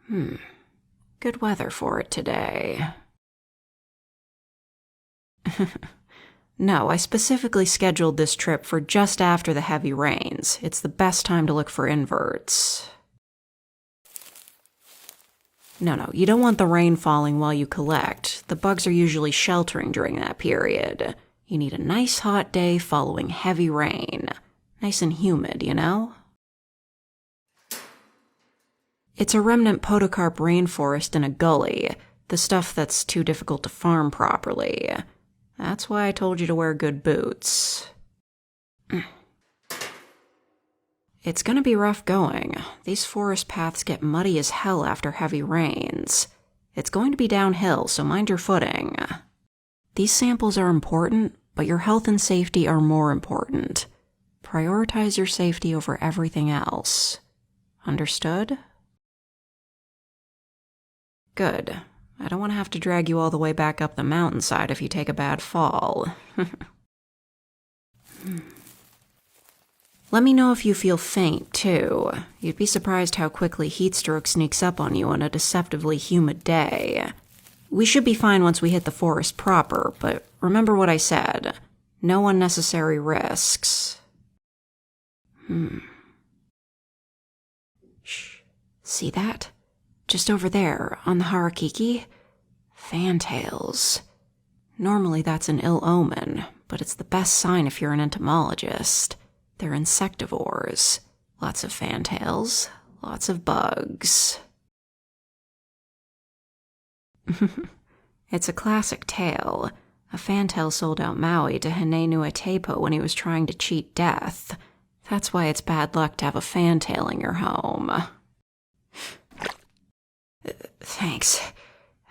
Good weather for it today. No, I specifically scheduled this trip for just after the heavy rains. It's the best time to look for inverts. No, you don't want the rain falling while you collect. The bugs are usually sheltering during that period. You need a nice hot day following heavy rain. Nice and humid, you know? It's a remnant podocarp rainforest in a gully, the stuff that's too difficult to farm properly. That's why I told you to wear good boots. It's gonna be rough going. These forest paths get muddy as hell after heavy rains. It's going to be downhill, so mind your footing. These samples are important, but your health and safety are more important. Prioritize your safety over everything else. Understood? Good. I don't want to have to drag you all the way back up the mountainside if you take a bad fall. Let me know if you feel faint, too. You'd be surprised how quickly heat stroke sneaks up on you on a deceptively humid day. We should be fine once we hit the forest proper, but remember what I said. No unnecessary risks. Shh. See that? Just over there, on the Harakiki? Fantails. Normally that's an ill omen, but it's the best sign if you're an entomologist. They're insectivores. Lots of fantails, lots of bugs. It's a classic tale. A fantail sold out Maui to Hinenu Atepo when he was trying to cheat death. That's why it's bad luck to have a fantail in your home. Thanks.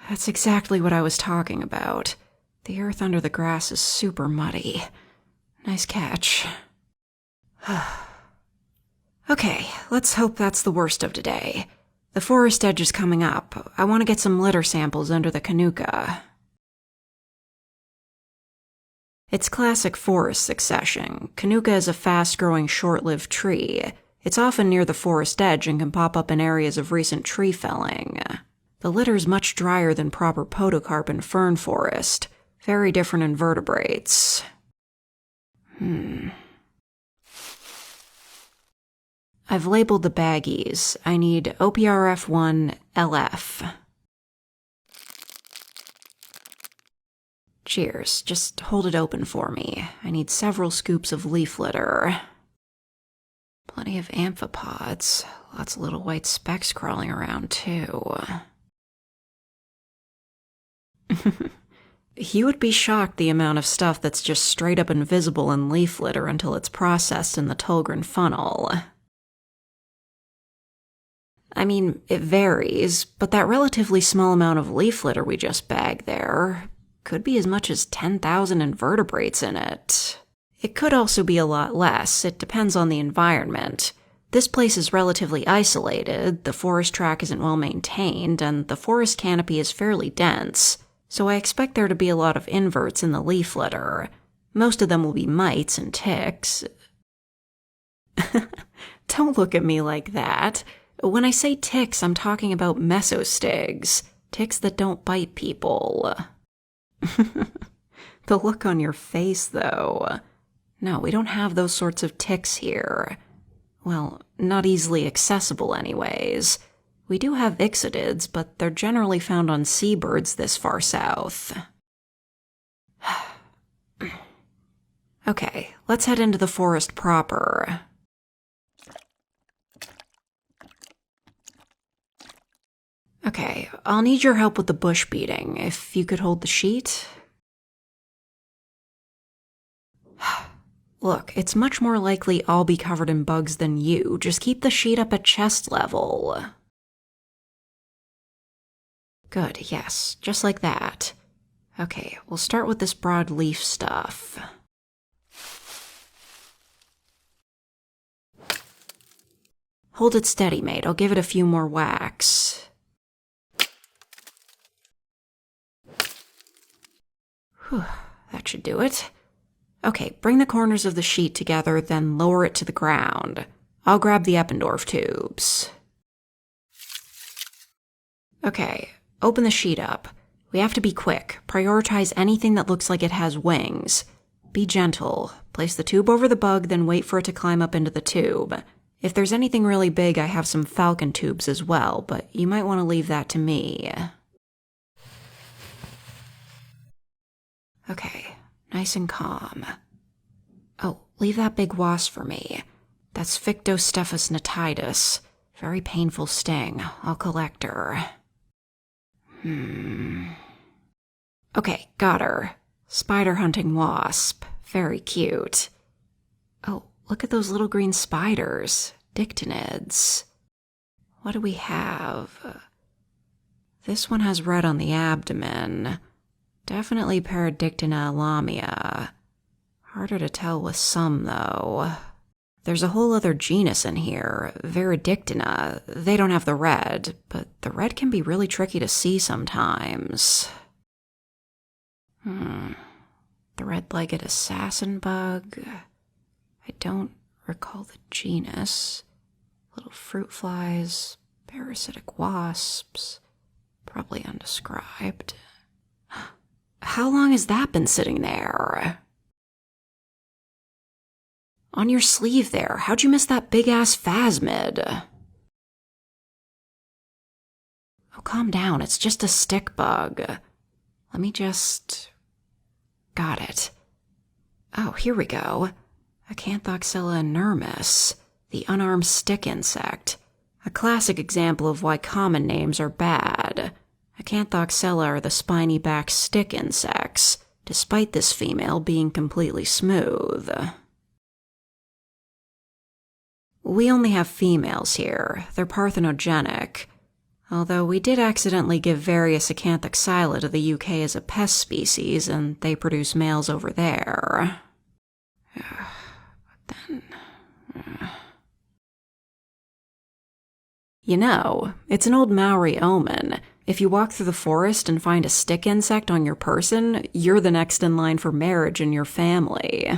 That's exactly what I was talking about. The earth under the grass is super muddy. Nice catch. Okay, let's hope that's the worst of today. The forest edge is coming up. I want to get some litter samples under the Kanuka. It's classic forest succession. Kanuka is a fast-growing, short-lived tree. It's often near the forest edge and can pop up in areas of recent tree felling. The litter's much drier than proper podocarp and fern forest. Very different invertebrates. I've labeled the baggies. I need OPRF1 LF. Cheers. Just hold it open for me. I need several scoops of leaf litter. Plenty of amphipods. Lots of little white specks crawling around, too. You would be shocked the amount of stuff that's just straight up invisible in leaf litter until it's processed in the Tolgren funnel. I mean, it varies, but that relatively small amount of leaf litter we just bagged there could be as much as 10,000 invertebrates in it. It could also be a lot less. It depends on the environment. This place is relatively isolated, the forest track isn't well maintained, and the forest canopy is fairly dense, so I expect there to be a lot of inverts in the leaf litter. Most of them will be mites and ticks. Don't look at me like that. When I say ticks, I'm talking about mesostigs, ticks that don't bite people. The look on your face, though. No, we don't have those sorts of ticks here. Well, not easily accessible anyways. We do have ixodids, but they're generally found on seabirds this far south. Okay, let's head into the forest proper. Okay, I'll need your help with the bush beating, if you could hold the sheet. Look, it's much more likely I'll be covered in bugs than you. Just keep the sheet up at chest level. Good, yes, just like that. Okay, we'll start with this broadleaf stuff. Hold it steady, mate. I'll give it a few more whacks. Whew, that should do it. Okay, bring the corners of the sheet together, then lower it to the ground. I'll grab the Eppendorf tubes. Okay, open the sheet up. We have to be quick. Prioritize anything that looks like it has wings. Be gentle. Place the tube over the bug, then wait for it to climb up into the tube. If there's anything really big, I have some falcon tubes as well, but you might want to leave that to me. Okay, nice and calm. Oh, leave that big wasp for me. That's Fictostephus nitidus. Very painful sting. I'll collect her. Okay, got her. Spider hunting wasp. Very cute. Oh, look at those little green spiders. Dictynids. What do we have? This one has red on the abdomen. Definitely Paradictina lamia. Harder to tell with some, though. There's a whole other genus in here, Veridictina. They don't have the red, but the red can be really tricky to see sometimes. The red-legged assassin bug. I don't recall the genus. Little fruit flies, parasitic wasps. Probably undescribed. How long has that been sitting there? On your sleeve there, how'd you miss that big-ass phasmid? Oh, calm down, it's just a stick bug. Let me just... Got it. Oh, here we go. Acanthoxella inermis, the unarmed stick insect. A classic example of why common names are bad. Acanthoxella are the spiny-backed stick insects, despite this female being completely smooth. We only have females here. They're parthenogenic. Although we did accidentally give various Acanthoxyla to the UK as a pest species, and they produce males over there. But then... You know, it's an old Maori omen. If you walk through the forest and find a stick insect on your person, you're the next in line for marriage in your family.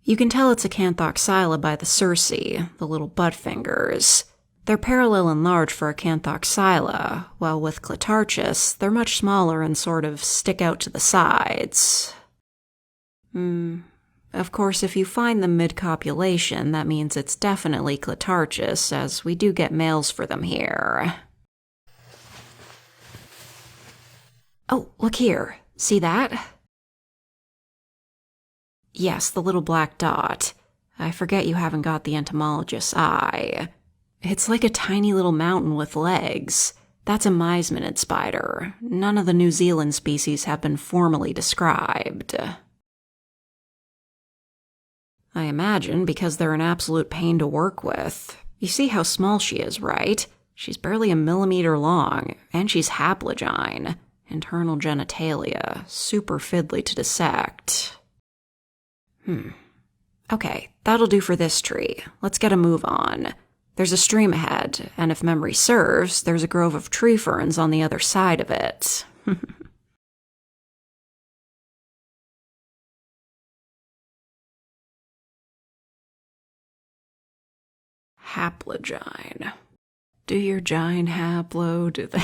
You can tell it's Acanthoxyla by the cerci, the little butt fingers. They're parallel and large for Acanthoxyla, while with Clitarchus, they're much smaller and sort of stick out to the sides. Of course, if you find them mid-copulation, that means it's definitely Clitarchus, as we do get males for them here. Oh, look here. See that? Yes, the little black dot. I forget you haven't got the entomologist's eye. It's like a tiny little mountain with legs. That's a Meismanid spider. None of the New Zealand species have been formally described. I imagine because they're an absolute pain to work with. You see how small she is, right? She's barely a millimeter long, and she's haplogyne. Internal genitalia, super fiddly to dissect. Okay, that'll do for this tree. Let's get a move on. There's a stream ahead, and if memory serves, there's a grove of tree ferns on the other side of it. Haplogyne. Do your gyne haplo? Do they?